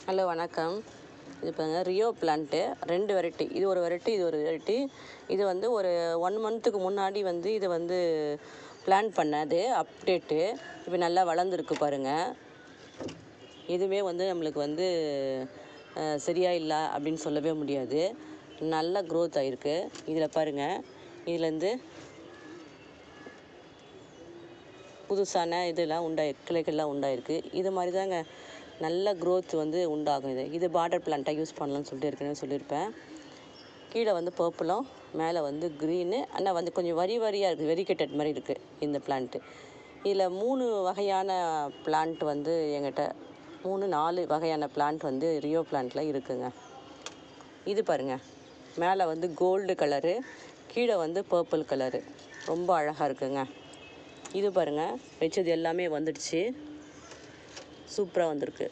Hello வணக்கம். இது பாருங்க ரியோ பிளான்ட்டு 2 வெரைட்டி. இது ஒரு வெரைட்டி, இது ஒரு வெரைட்டி. இது வந்து ஒரு 1 மந்த்துக்கு முன்னாடி வந்து இது வந்து பிளான் பண்ணது அப்டேட்டு. இப்போ நல்லா வளர்ந்துருக்கு பாருங்கள். இதுவே வந்து நம்மளுக்கு வந்து சரியா இல்லை அப்படின்னு சொல்லவே முடியாது. நல்ல க்ரோத் ஆகிருக்கு. இதில் பாருங்கள், இதுலேருந்து புதுசான இதெல்லாம் கிளைகள்லாம் உண்டாயிருக்கு. இது மாதிரி தாங்க நல்ல க்ரோத் வந்து உண்டாகும். இது பார்டர் பிளான்ட்டாக யூஸ் பண்ணலாம்னு சொல்லிட்டு ஏற்கனவே சொல்லியிருப்பேன். கீழே வந்து பர்பிளும் மேலே வந்து க்ரீனு, ஆனால் வந்து கொஞ்சம் வரியாக இருக்குது, வெரிகேட்டட் மாதிரி இருக்குது இந்த பிளான்ட்டு. இதில் 3 வகையான பிளான்ட் வந்து எங்கிட்ட 4 வகையான பிளான்ட் வந்து ரியோ பிளான்ட்டில் இருக்குங்க. இது பாருங்கள், மேலே வந்து கோல்டு கலரு, கீழே வந்து பர்பிள் கலரு, ரொம்ப அழகாக இருக்குங்க. இது பாருங்கள், வச்சது எல்லாமே வந்துடுச்சு, சூப்பராக வந்திருக்கு.